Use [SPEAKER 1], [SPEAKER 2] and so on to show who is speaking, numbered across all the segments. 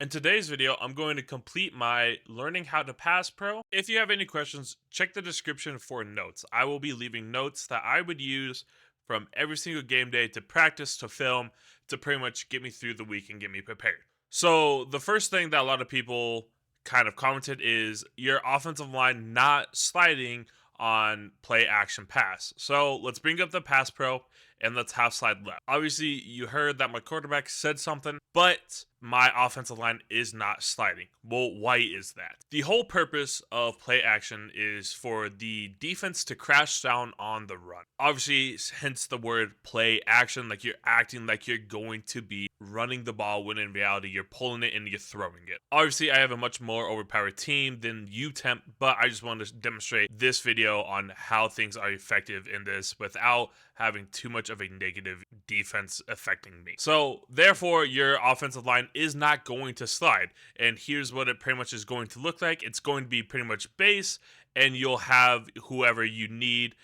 [SPEAKER 1] In today's video, I'm going to complete my Learning How to Pass Pro. If you have any questions, check the description for notes. I will be leaving notes that I would use from every single game day to practice, to film, to pretty much get me through the week and get me prepared. So, the first thing that a lot of people kind of commented is your offensive line not sliding on play action pass. So, let's bring up the Pass Pro and let's have slide left. Obviously, you heard that my quarterback said something, but my offensive line is not sliding. Well, why is that? The whole purpose of play action is for the defense to crash down on the run. Obviously, hence the word play action, like you're acting like you're going to be running the ball when in reality you're pulling it and you're throwing it. Obviously, I have a much more overpowered team than you temp, but I just wanted to demonstrate this video on how things are effective in this without having too much of a negative defense affecting me. So therefore, your offensive line is not going to slide. And here's what it pretty much is going to look like. It's going to be pretty much base, and you'll have whoever you need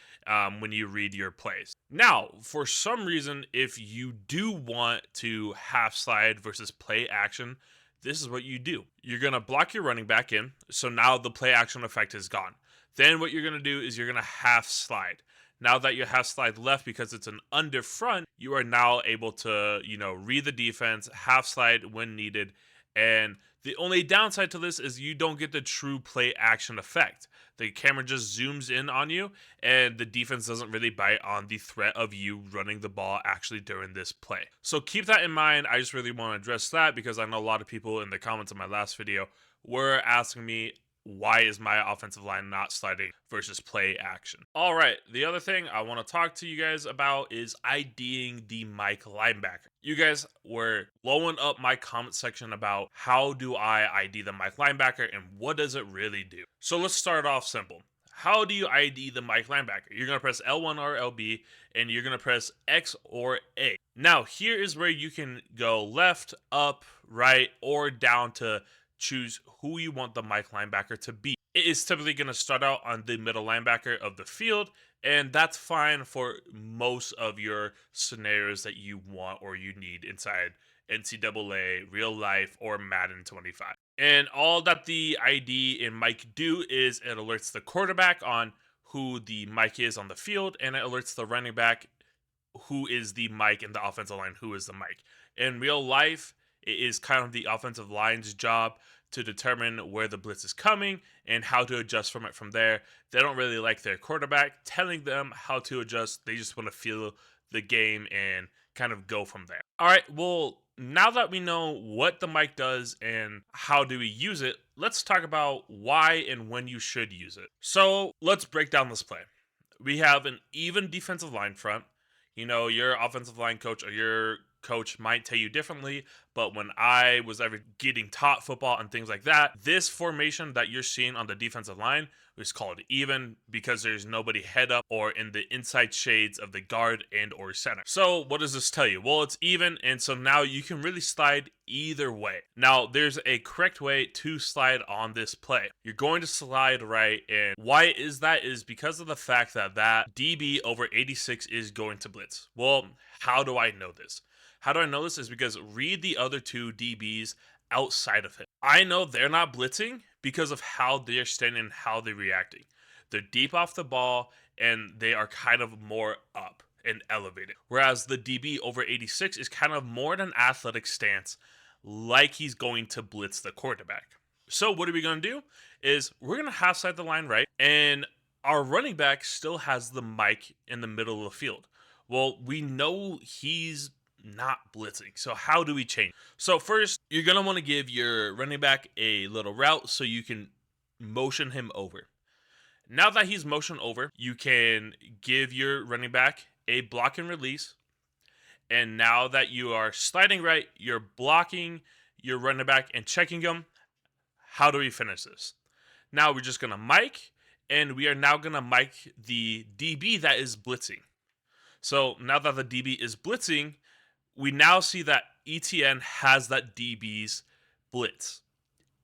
[SPEAKER 1] when you read your plays. Now, for some reason, if you do want to half slide versus play action, this is what you do. You're going to block your running back in. So now the play action effect is gone. Then what you're going to do is you're going to half slide. Now that you have slide left because it's an under front, you are now able to, read the defense, half slide when needed. And the only downside to this is you don't get the true play action effect. The camera just zooms in on you, and the defense doesn't really bite on the threat of you running the ball actually during this play. So keep that in mind. I just really want to address that because I know a lot of people in the comments of my last video were asking me, why is my offensive line not sliding versus play action? All right, the other thing I want to talk to you guys about is IDing the Mike linebacker. You guys were blowing up my comment section about how do I ID the Mike linebacker and what does it really do? So let's start off simple. How do you ID the Mike linebacker? You're going to press L1 or LB, and you're going to press X or A. Now, here is where you can go left, up, right, or down to choose who you want the Mike linebacker to be. It is typically going to start out on the middle linebacker of the field, and that's fine for most of your scenarios that you want or you need inside NCAA, real life, or Madden 25. And all that the ID and Mike do is it alerts the quarterback on who the Mike is on the field, and it alerts the running back who is the Mike in the offensive line, who is the Mike. In real life, it is kind of the offensive line's job to determine where the blitz is coming and how to adjust from it from there. They don't really like their quarterback telling them how to adjust. They just want to feel the game and kind of go from there. All right, well, now that we know what the mic does and how do we use it, let's talk about why and when you should use it. So let's break down this play. We have an even defensive line front. Your offensive line coach or your coach might tell you differently, but when I was ever getting taught football and things like that, this formation that you're seeing on the defensive line is called even because there's nobody head up or in the inside shades of the guard and or center. So what does this tell you? Well, it's even, and so now you can really slide either way. Now, there's a correct way to slide on this play. You're going to slide right, and why is that is because of the fact that that DB over 86 is going to blitz. Well, how do I know this? How do I know this is because read the other two DBs outside of him. I know they're not blitzing because of how they're standing and how they're reacting. They're deep off the ball and they are kind of more up and elevated. Whereas the DB over 86 is kind of more in an athletic stance, like he's going to blitz the quarterback. So what are we going to do is we're going to half side the line right, and our running back still has the mic in the middle of the field. Well, we know he's not blitzing. So how do we change? So first, you're going to want to give your running back a little route so you can motion him over. Now that he's motioned over, you can give your running back a block and release. And now that you are sliding right, you're blocking your running back and checking him. How do we finish this? Now we're just going to mic, and we are now going to mic the DB that is blitzing. So now that the DB is blitzing, we now see that ETN has that DB's blitz.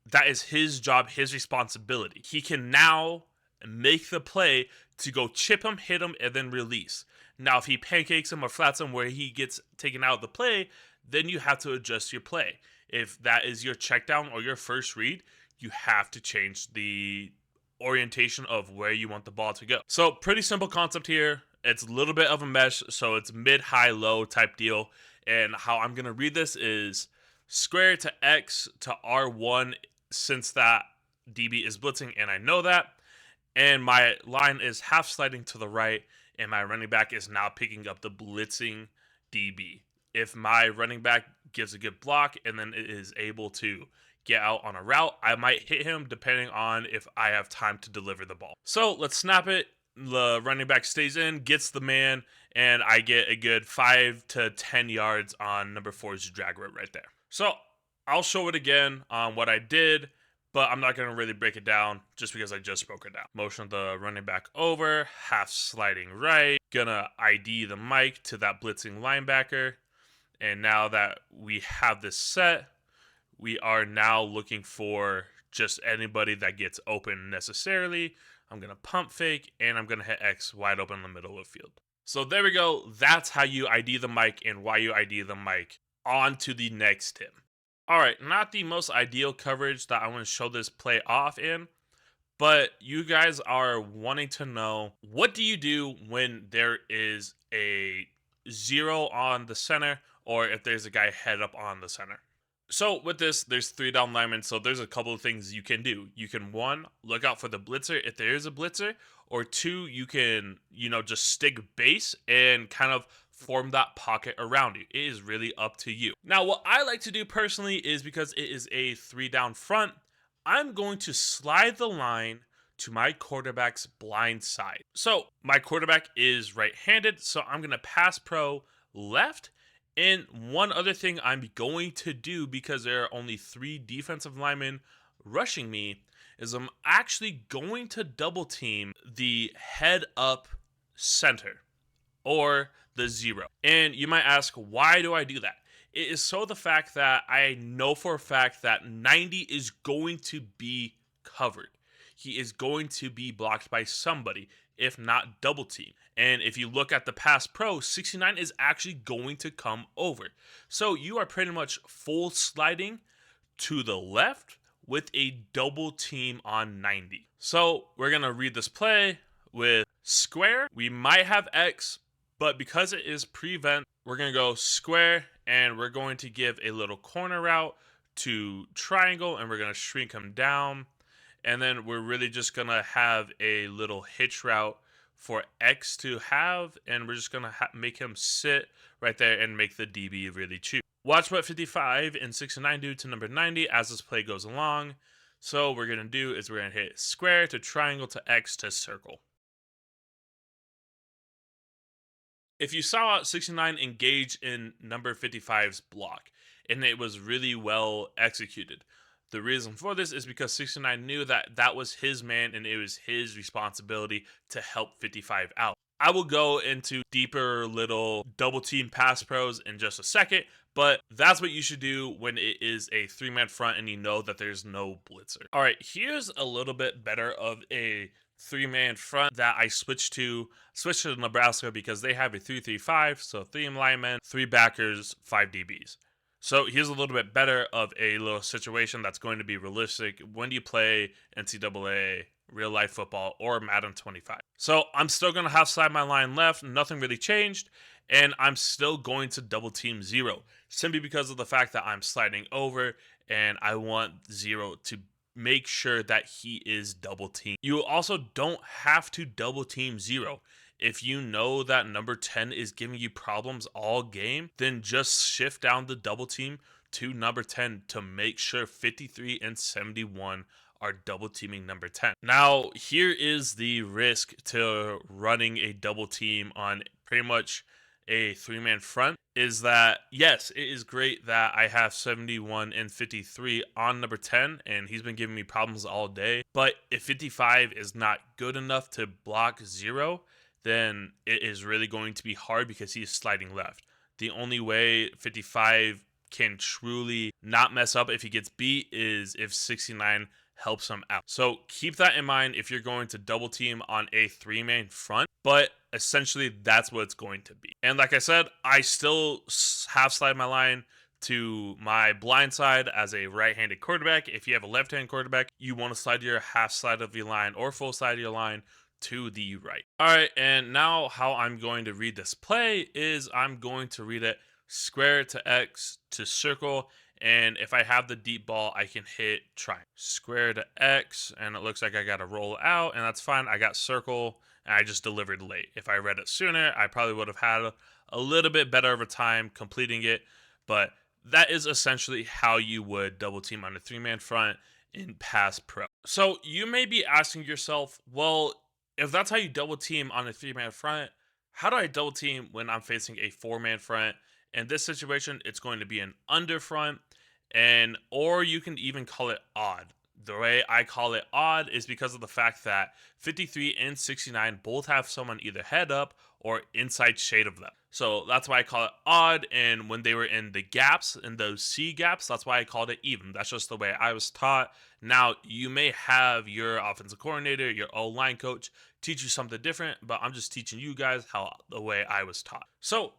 [SPEAKER 1] That is his job, his responsibility. He can now make the play to go chip him, hit him, and then release. Now, if he pancakes him or flats him where he gets taken out of the play, then you have to adjust your play. if that is your check down or your first read, you have to change the orientation of where you want the ball to go. So pretty simple concept here. It's a little bit of a mesh, so it's mid, high, low type deal. And how I'm going to read this is square to X to R1 since that DB is blitzing and I know that. And my line is half sliding to the right and my running back is now picking up the blitzing DB. If my running back gives a good block and then it is able to get out on a route, I might hit him depending on if I have time to deliver the ball. So let's snap it. The running back stays in, gets the man, and I get a good 5 to 10 yards on number 4's drag route right there. So I'll show it again on what I did, but I'm not going to really break it down just because I just broke it down. Motion the running back over, half sliding right, gonna ID the mic to that blitzing linebacker. And now that we have this set, we are now looking for just anybody that gets open necessarily. I'm going to pump fake, and I'm going to hit X wide open in the middle of the field. So there we go. That's how you ID the mic and why you ID the mic. On to the next tip. All right, not the most ideal coverage that I want to show this play off in, but you guys are wanting to know, what do you do when there is a 0 on the center or if there's a guy head up on the center? So with this, there's 3 down linemen, so there's a couple of things you can do. You can, 1, look out for the blitzer if there is a blitzer, or 2, you can, just stick base and kind of form that pocket around you. It is really up to you. Now, what I like to do personally is, because it is a 3 down front, I'm going to slide the line to my quarterback's blind side. So my quarterback is right-handed, so I'm going to pass pro left. And one other thing I'm going to do, because there are only 3 defensive linemen rushing me, is I'm actually going to double team the head up center or the 0. And you might ask, why do I do that? It is so the fact that I know for a fact that 90 is going to be covered. He is going to be blocked by somebody, if not double team. And if you look at the pass pro, 69 is actually going to come over. So you are pretty much full sliding to the left with a double team on 90. So we're going to read this play with square. We might have X, but because it is prevent, we're going to go square, and we're going to give a little corner route to triangle, and we're going to shrink him down. And then we're really just going to have a little hitch route for X to have, and we're just going to make him sit right there and make the DB really cheap. Watch what 55 and 69 do to number 90 as this play goes along. So what we're going to do is we're going to hit square to triangle to X to circle. If you saw 69 engage in number 55's block, and it was really well executed. The reason for this is because 69 knew that that was his man and it was his responsibility to help 55 out. I will go into deeper little double team pass pros in just a second, but that's what you should do when it is a 3-man front and you know that there's no blitzer. All right, here's a little bit better of a 3-man front that I switched to Nebraska because they have a 3-3-5, so 3 linemen, 3 backers, 5 DBs. So here's a little bit better of a little situation that's going to be realistic when you play NCAA, real life football, or Madden 25. So I'm still going to half slide my line left. Nothing really changed. And I'm still going to double team 0 simply because of the fact that I'm sliding over and I want 0 to make sure that he is double teamed. You also don't have to double team 0. If you know that number 10 is giving you problems all game, then just shift down the double team to number 10 to make sure 53 and 71 are double teaming number 10. Now, here is the risk to running a double team on pretty much a 3-man front, is that, yes, it is great that I have 71 and 53 on number 10, and he's been giving me problems all day. But if 55 is not good enough to block 0, then it is really going to be hard because he is sliding left. The only way 55 can truly not mess up if he gets beat is if 69 helps him out. So keep that in mind if you're going to double team on a 3-man front, but essentially that's what it's going to be. And like I said, I still half slide my line to my blind side as a right-handed quarterback. If you have a left-hand quarterback, you want to slide your half side of your line or full side of your line to the right. All right, and now how I'm going to read this play is I'm going to read it square to X to circle, and if I have the deep ball, I can hit triangle. Square to X, and it looks like I got to roll out, and that's fine. I got circle, and I just delivered late. If I read it sooner, I probably would have had a little bit better of a time completing it, but that is essentially how you would double team on a three-man front in pass pro. So you may be asking yourself, well, if that's how you double team on a three-man front, how do I double team when I'm facing a four-man front? In this situation, it's going to be an under front, and or you can even call it odd. The way I call it odd is because of the fact that 53 and 69 both have someone either head up or inside shade of them. So that's why I call it odd. And when they were in the gaps, in those C gaps, that's why I called it even. That's just the way I was taught. Now, you may have your offensive coordinator, your O line coach teach you something different, but I'm just teaching you guys how the way I was taught. So,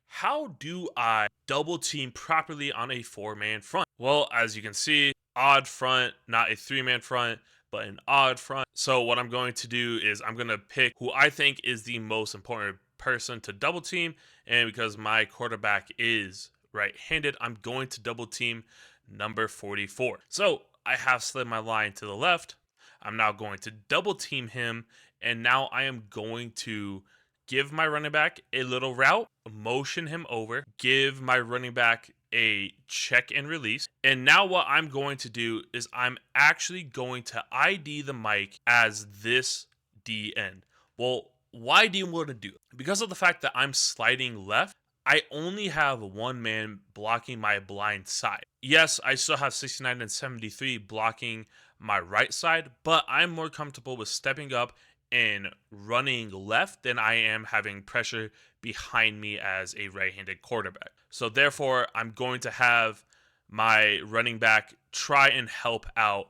[SPEAKER 1] how do I double team properly on a four-man front? Well, as you can see, odd front, not a three-man front, but an odd front. So what I'm going to do is I'm going to pick who I think is the most important person to double team. And because my quarterback is right-handed, I'm going to double team number 44. So I have slid my line to the left. I'm now going to double team him. And now I am going to give my running back a little route, motion him over, give my running back a check and release. And now what I'm going to do is I'm actually going to ID the mic as this D end. Well, why do you want to do it? Because of the fact that I'm sliding left, I only have one man blocking my blind side. Yes, I still have 69 and 73 blocking my right side, but I'm more comfortable with stepping up and running left than I am having pressure behind me as a right-handed quarterback. So therefore, I'm going to have my running back try and help out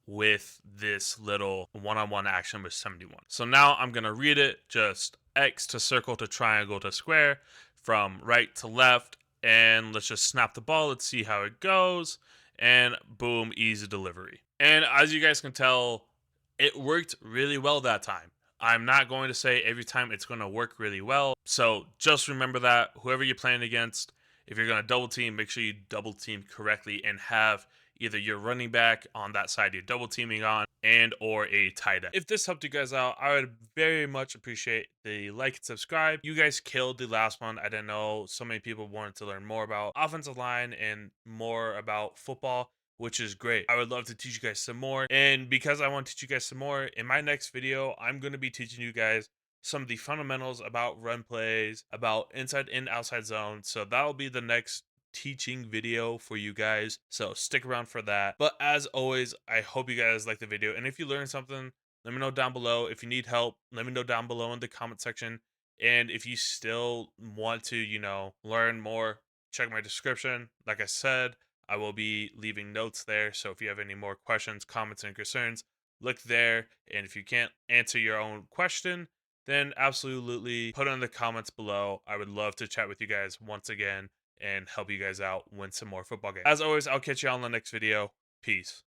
[SPEAKER 1] with this little one-on-one action with 71. So now I'm going to read it just X to circle to triangle to square from right to left, and let's just snap the ball. Let's see how it goes, and boom, easy delivery. And as you guys can tell, it worked really well that time. I'm not going to say every time it's going to work really well. So just remember that whoever you're playing against, if you're going to double team, make sure you double team correctly and have either your running back on that side you're double teaming on and or a tight end. If this helped you guys out, I would very much appreciate the like and subscribe. You guys killed the last one. I didn't know so many people wanted to learn more about offensive line and more about football, which is great. I would love to teach you guys some more. And because I want to teach you guys some more, in my next video, I'm going to be teaching you guys some of the fundamentals about run plays, about inside and outside zone. So that'll be the next teaching video for you guys. So stick around for that. But as always, I hope you guys like the video. And if you learned something, let me know down below. If you need help, let me know down below in the comment section. And if you still want to, learn more, check my description. Like I said, I will be leaving notes there. So if you have any more questions, comments, and concerns, look there. And if you can't answer your own question, then absolutely put it in the comments below. I would love to chat with you guys once again and help you guys out win some more football games. As always, I'll catch you on the next video. Peace.